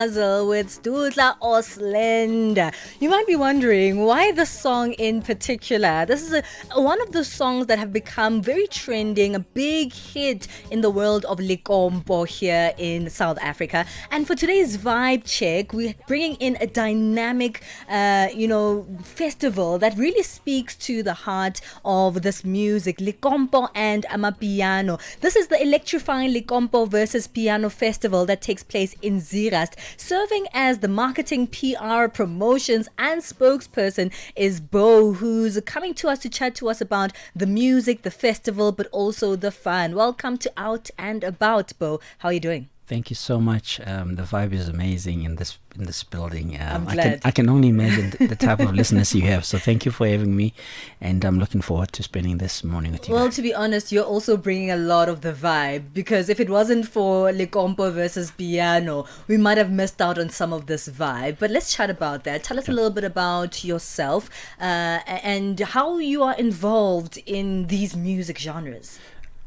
With Stutla Oslenda. You might be wondering why this song in particular. This is one of the songs that have become very trending, a big hit in the world of Lekompo here in South Africa. And for today's vibe check, we're bringing in a dynamic, festival that really speaks to the heart of this music, Lekompo and Amapiano. This is the Electrifying Lekompo versus Piano Festival that takes place in Zeerust. Serving as the marketing, PR, promotions, and spokesperson is Bo, who's coming to us to chat to us about the music, the festival, but also the fun. Welcome to Out and About, Bo. How are you doing? Thank you so much. The vibe is amazing in this building. I'm glad. I can only imagine the type of listeners you have. So thank you for having me, and I'm looking forward to spending this morning with you. Well, guys. to be honest, you're also bringing a lot of the vibe, because if it wasn't for Lekompo versus Piano, we might have missed out on some of this vibe. But let's chat about that. Tell us a little bit about yourself and how you are involved in these music genres.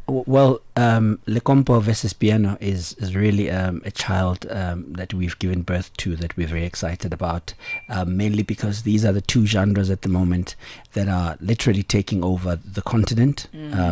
Well, Lekompo versus Piano is really a child that we've given birth to, that we're very excited about, mainly because these are the two genres at the moment that are literally taking over the continent,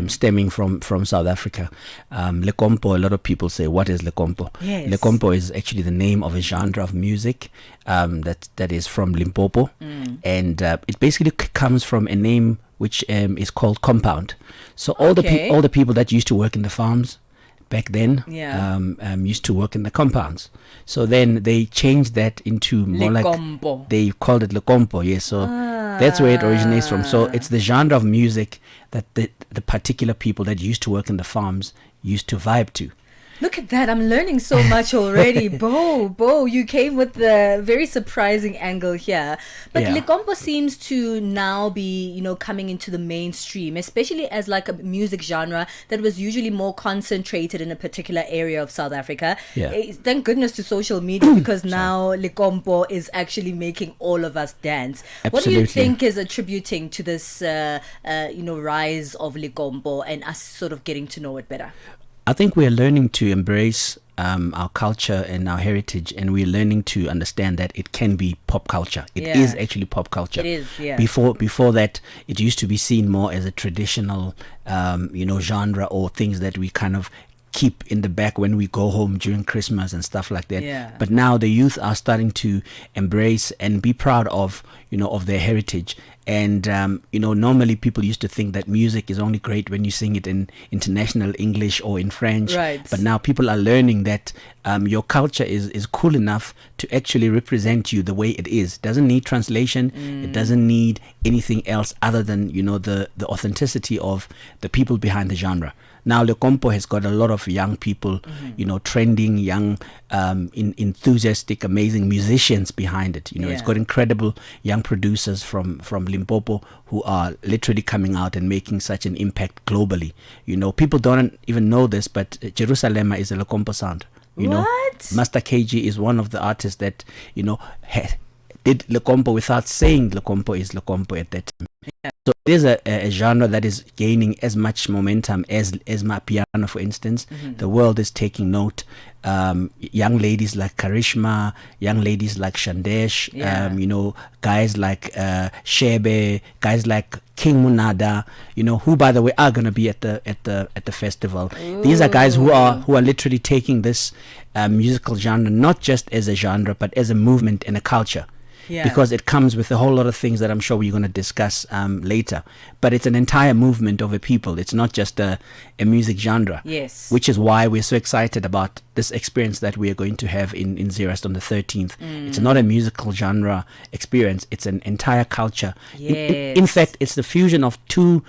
stemming from South Africa. Lekompo, a lot of people say, what is Lekompo? Yes. Lekompo is actually the name of a genre of music that is from Limpopo, and it basically comes from a name which is called compound. So all the people that used to work in the farms back then used to work in the compounds. So then they changed that into more Lekompo. like, they called it Lekompo. Yes, so that's where it originates from. So it's the genre of music that the particular people that used to work in the farms used to vibe to. Look at that. I'm learning so much already. Bo, you came with the very surprising angle here. But Lekompo seems to now be, coming into the mainstream, especially as like a music genre that was usually more concentrated in a particular area of South Africa. Yeah. Thank goodness to social media, because now Lekompo is actually making all of us dance. Absolutely. What do you think is attributing to this, rise of Lekompo and us sort of getting to know it better? I think we're learning to embrace our culture and our heritage, and we're learning to understand that it can be pop culture. It is actually pop culture. It is, yeah. Before that, it used to be seen more as a traditional, genre, or things that we kind of keep in the back when we go home during Christmas and stuff like that. Yeah. But now the youth are starting to embrace and be proud of, of their heritage. And, normally people used to think that music is only great when you sing it in international English or in French. Right. But now people are learning that your culture is cool enough to actually represent you the way it is. It doesn't need translation. It doesn't need anything else other than, the authenticity of the people behind the genre. Now Lekompo has got a lot of young people, trending, young, enthusiastic, amazing musicians behind it. It's got incredible young producers from Limpopo who are literally coming out and making such an impact globally. People don't even know this, but Jerusalem is a Lekompo sound. What? Master KG is one of the artists that, did Lekompo without saying Lekompo is Lekompo at that time. So it is a genre that is gaining as much momentum as Mapiano, for instance. The world is taking note. Young ladies like Karishma, young ladies like Shandesh, guys like Shebe, guys like King Munada, who, by the way, are going to be at the festival. Ooh. These are guys who are literally taking this musical genre not just as a genre, but as a movement and a culture. Yeah. Because it comes with a whole lot of things that I'm sure we're going to discuss later. But it's an entire movement of a people. It's not just a music genre. Yes. Which is why we're so excited about this experience that we are going to have in Zeerust on the 13th. It's not a musical genre experience. It's an entire culture. Yes. In fact, it's the fusion of two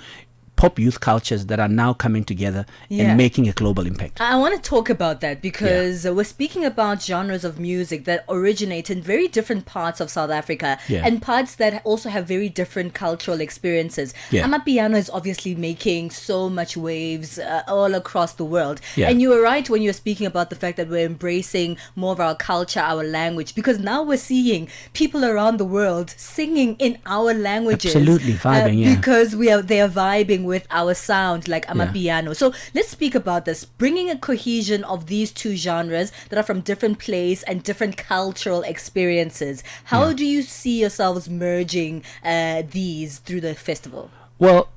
pop youth cultures that are now coming together and making a global impact. I want to talk about that, because we're speaking about genres of music that originate in very different parts of South Africa and parts that also have very different cultural experiences. Amapiano is obviously making so much waves all across the world. And you were right when you were speaking about the fact that we're embracing more of our culture, our language, because now we're seeing people around the world singing in our languages. Absolutely, vibing, because they are vibing going with our sound, like Amapiano. So let's speak about this, bringing a cohesion of these two genres that are from different place and different cultural experiences. How do you see yourselves merging these through the festival? Well,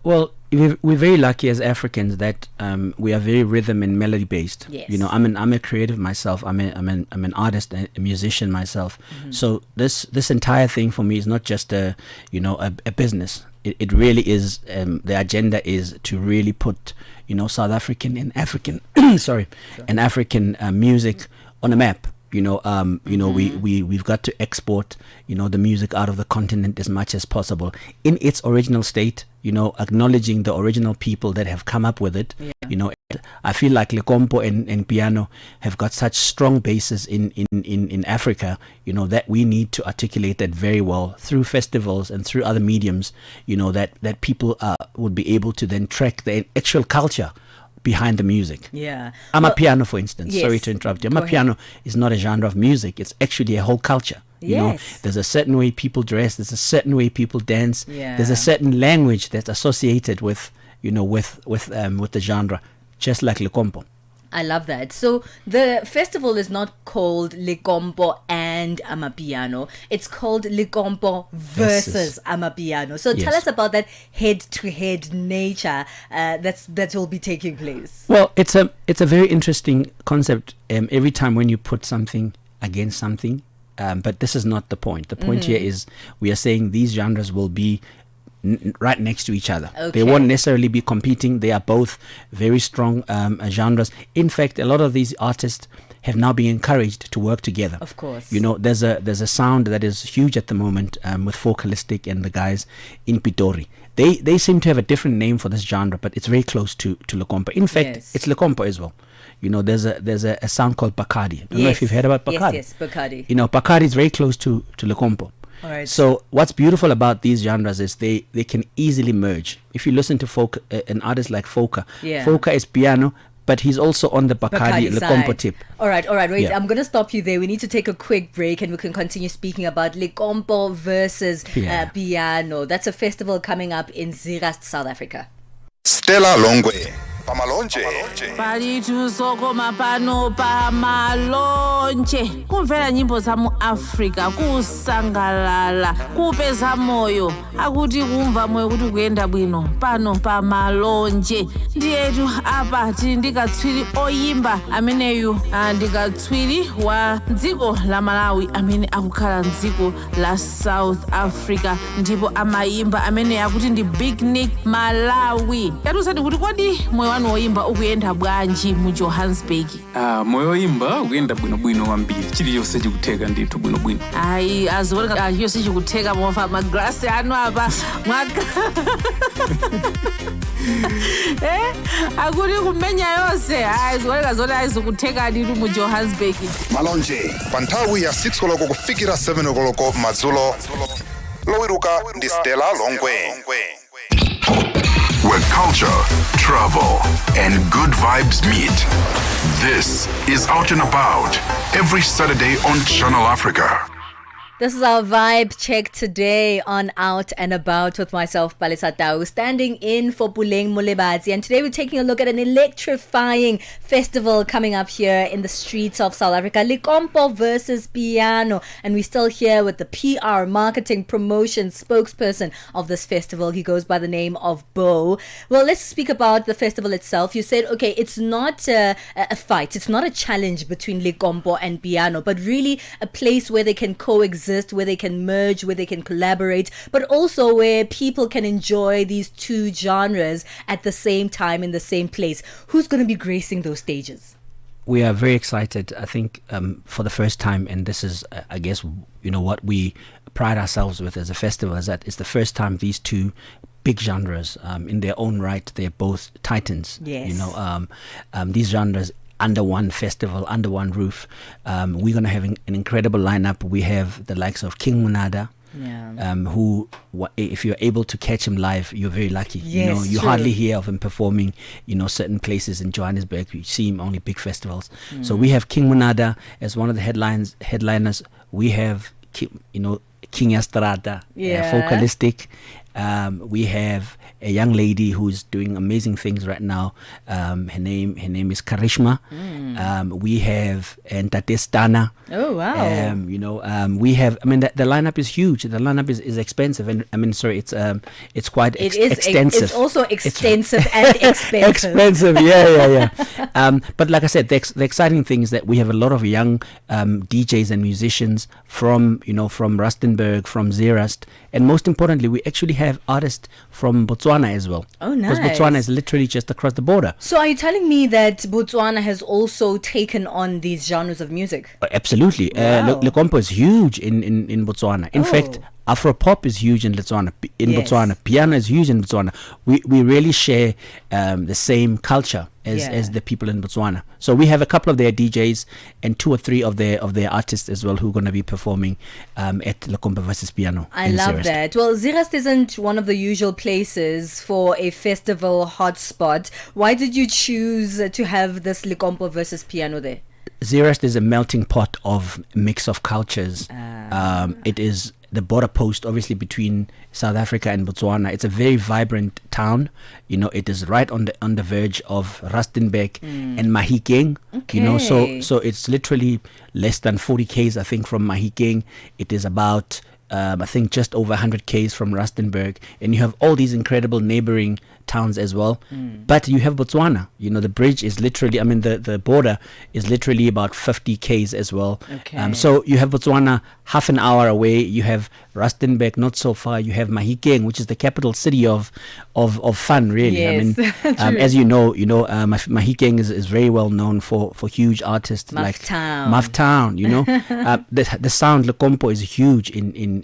we're very lucky as Africans that we are very rhythm and melody based. Yes. You know, I'm a creative myself. I'm an artist, a musician myself. So this entire thing for me is not just a business. It really is. The agenda is to really put South African and African and African music on a map. We've got to export the music out of the continent as much as possible in its original state, acknowledging the original people that have come up with it. I feel like Lekompo and piano have got such strong bases in Africa, that we need to articulate that very well through festivals and through other mediums, that people would be able to then track the actual culture behind the music. Yeah. Amapiano, for instance. Yes. Sorry to interrupt you. Amapiano is not a genre of music. It's actually a whole culture. There's a certain way people dress. There's a certain way people dance. Yeah. There's a certain language that's associated with the genre, just like Lekompo. I love that. So the festival is not called Lekompo and Amapiano. It's called Lekompo versus Amapiano. So tell us about that head-to-head nature that will be taking place. Well, it's a very interesting concept. Every time when you put something against something, but this is not the point. The point here is we are saying these genres will be right next to each other. Okay. They won't necessarily be competing. They are both very strong genres. In fact, a lot of these artists have now been encouraged to work together. Of course. There's a sound that is huge at the moment with Focalistic and the guys in Pitori. They seem to have a different name for this genre, but it's very close to Lekompo. In fact, it's Lekompo as well. There's a sound called Bacardi. I don't know if you've heard about Bacardi. Yes, Bacardi. Bacardi is very close to Lekompo. All right. So what's beautiful about these genres is they can easily merge. If you listen to folk, an artist like Foka, Foka is piano, but he's also on the Bacardi Lekompo tip. All right, wait, I'm going to stop you there. We need to take a quick break and we can continue speaking about Lekompo versus piano. That's a festival coming up in Zeerust, South Africa. Stella Longwe pamalonje palitu sokoma pano pamalonje kumvera nyimbo za mu Africa kusangalala kupeza moyo akuti kumva moyo kuti kuyenda bwino pano pamalonje ndiyetu apa tili ndikatswiri oyimba ameneyu ndikatswiri wa dziko la Malawi amene akukhala mdziko la South Africa ndipo amayimba amene akuti ndi Big Nick Malawi yatuzani kuti kodi moyo wanu woyimba ukuyenda bwanji mu Johannesburg? Moyo woyimba ukuyenda bwinobwino kwambiri chiliyonse chikutheka ndithu bwinobwino. Ayi aziwoneka chiliyonse chikutheka mofa magrasi anu apa mwaka akuti kumenya yonse aziwoneka zoti azikutheka ndithu mu Johannesburg. Malonje pa nthawi ya 6 koloko kufikira 7 koloko madzulo lowiruka ndi Stella Longwe. Where culture, travel, and good vibes meet. This is Out and About, every Saturday on Channel Africa. This is our vibe check today on Out and About with myself, Palesa, standing in for Puleng Mulebadzi. And today we're taking a look at an electrifying festival coming up here in the streets of South Africa, Lekompo versus piano. And we're still here with the PR, marketing, promotions spokesperson of this festival. He goes by the name of Bo. Well, let's speak about the festival itself. You said, okay, it's not a fight. It's not a challenge between Lekompo and piano, but really a place where they can coexist, where they can merge, where they can collaborate, but also where people can enjoy these two genres at the same time in the same place. Who's going to be gracing those stages? We are very excited, I think, for the first time, and this is, I guess, what we pride ourselves with as a festival, is that it's the first time these two big genres, in their own right, they're both titans. Yes. These genres under one festival, under one roof. We're going to have an incredible lineup. We have the likes of King Munada, who, if you're able to catch him live, you're very lucky. Yes, you true. hardly hear of him performing, certain places in Johannesburg. You see him only big festivals. So we have King Munada as one of the headliners. We have, King Estrada, vocalistic. We have a young lady who's doing amazing things right now. Her name is Karishma. We have Ntate Stana. Oh wow! We have. I mean, the lineup is huge. The lineup is expensive, and I mean, sorry, it's quite extensive. It's also extensive and expensive. Expensive, yeah. But like I said, the exciting thing is that we have a lot of young DJs and musicians from Rustenburg, from Zeerust, and most importantly, we actually have artists from Botswana as well. Oh, nice. Because Botswana is literally just across the border. So are you telling me that Botswana has also taken on these genres of music? Absolutely. Wow. Lekompo is huge in Botswana. In fact, Afropop is huge in Botswana. Botswana, piano is huge in Botswana. We really share the same culture as the people in Botswana. So we have a couple of their DJs and 2 or 3 of their artists as well who are going to be performing at Lekompo versus Piano. I love that. Well, Zeerust isn't one of the usual places for a festival hotspot. Why did you choose to have this Lekompo versus Piano there? Zeerust is a melting pot of mix of cultures. It is the border post, obviously, between South Africa and Botswana. It's a very vibrant town. It is right on the verge of Rustenburg and Mahikeng. Okay. So it's literally less than 40 km, I think, from Mahikeng. It is about I think just over 100 km from Rustenburg, and you have all these incredible neighboring towns as well. But you have Botswana. The bridge is literally, I mean, the border is literally about 50 km as well. Okay. So you have Botswana half an hour away. You have Rustenburg not so far. You have Mahikeng, which is the capital city of fun, really. Yes. I mean, as you know, Mahikeng is very well known for huge artists like Muff Town. The sound Lekompo is huge in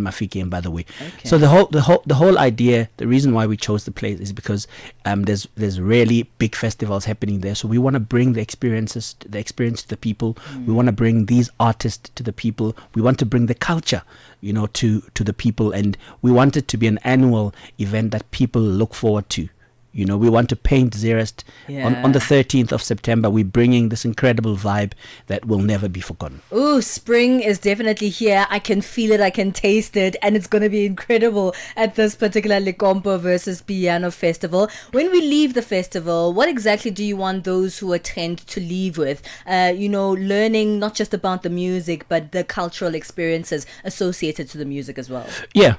Mahikeng, by the way. Okay. So the whole idea, the reason why we chose the place is because there's really big festivals happening there. So we want to bring the experience to the people. We want to bring these artists to the people. We want to bring the culture, to the people, and we want it to be an annual event that people look forward to. We want to paint Zeerust on the 13th of September. We're bringing this incredible vibe that will never be forgotten. Ooh, spring is definitely here. I can feel it. I can taste it. And it's going to be incredible at this particular Lekompo versus Piano Festival. When we leave the festival, what exactly do you want those who attend to leave with? Learning not just about the music, but the cultural experiences associated to the music as well. Yeah.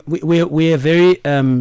We're a very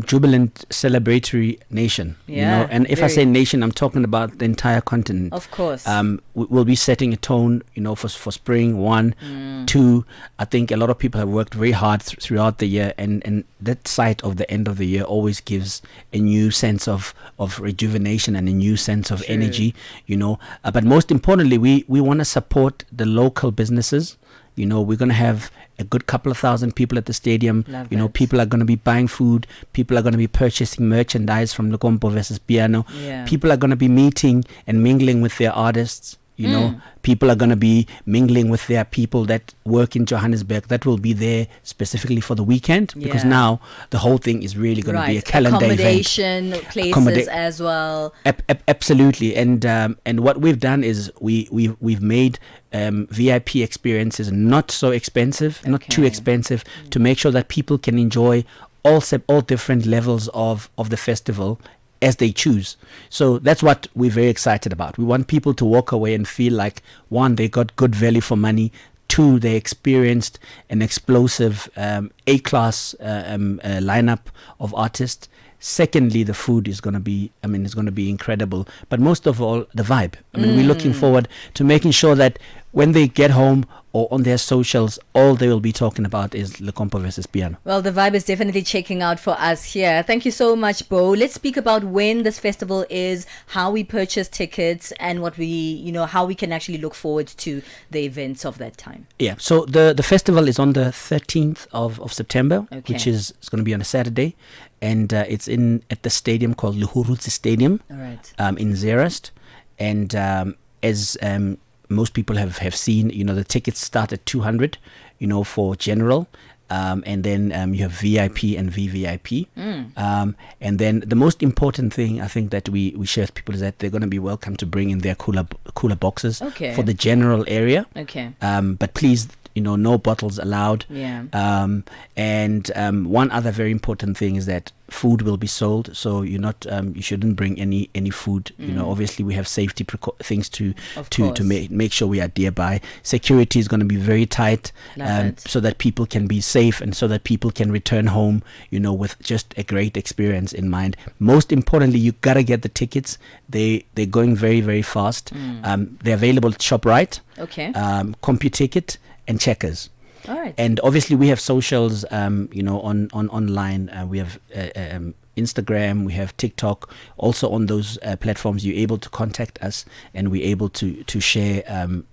jubilant, celebratory nation. And if I say nation, I'm talking about the entire continent. Of course. We'll be setting a tone, for spring. 1, 2. I think a lot of people have worked very hard throughout the year, and that sight of the end of the year always gives a new sense of rejuvenation and a new sense of energy. But most importantly, we want to support the local businesses. We're going to have a good couple of thousand people at the stadium. People are going to be buying food. People are going to be purchasing merchandise from Lekompo versus Piano. People are going to be meeting and mingling with their artists. People are going to be mingling with their people that work in Johannesburg that will be there specifically for the weekend, because now the whole thing is really going to be a calendar accommodation event. Places as well. Absolutely. And what we've done is we've made VIP experiences not so expensive, not too expensive, to make sure that people can enjoy all different levels of the festival as they choose. So that's what we're very excited about. We want people to walk away and feel like, 1, they got good value for money. 2, they experienced an explosive A-class lineup of artists. Secondly, the food is going to be, it's going to be incredible. But most of all, the vibe. We're looking forward to making sure that when they get home or on their socials, all they will be talking about is Lekompo versus Piano. Well, the vibe is definitely checking out for us here. Thank you so much, Bo. Let's speak about when this festival is, how we purchase tickets, and what we, how we can actually look forward to the events of that time. Yeah. So the festival is on the 13th of September, which is going to be on a Saturday. And it's at the stadium called Lehurutse Stadium. All right. In Zeerust. And as most people have seen, the tickets start at 200, for general. And then you have VIP and VVIP. And then the most important thing I think that we share with people is that they're going to be welcome to bring in their cooler boxes for the general area. Okay. But please, no bottles allowed. Yeah. And one other very important thing is that food will be sold, so you shouldn't bring any food. Obviously we have safety things to make sure we adhere by. Security is going to be very tight, so that people can be safe and so that people can return home with just a great experience in mind. Most importantly, you gotta get the tickets. They're going very, very fast. They're available at ShopRite, CompuTicket and Checkers. All right. And obviously we have socials, on online. We have Instagram, we have TikTok. Also on those platforms, you're able to contact us, and we're able to share,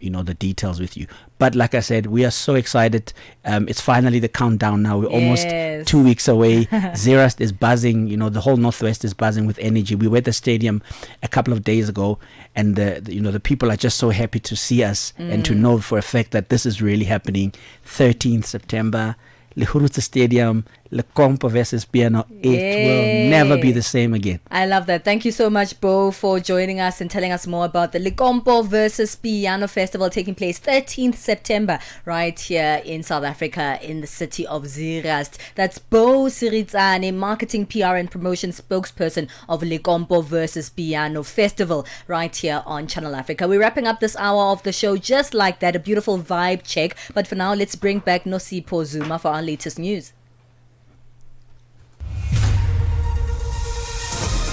the details with you. But like I said, we are so excited. It's finally the countdown now. We're almost 2 weeks away. Zeerust is buzzing. The whole Northwest is buzzing with energy. We were at the stadium a couple of days ago, and the people are just so happy to see us and to know for a fact that this is really happening. 13th September, Zeerust Stadium, Lekompo versus Piano. It will never be the same again. I love that. Thank you so much, Bo, for joining us and telling us more about the Lekompo versus Piano Festival taking place 13th September right here in South Africa in the city of Zeerust. That's Bo Seritsane, Marketing, PR and Promotions Spokesperson of Lekompo versus Piano Festival right here on Channel Africa. We're wrapping up this hour of the show just like that, a beautiful vibe check. But for now, let's bring back Nosipho Zuma for our latest news.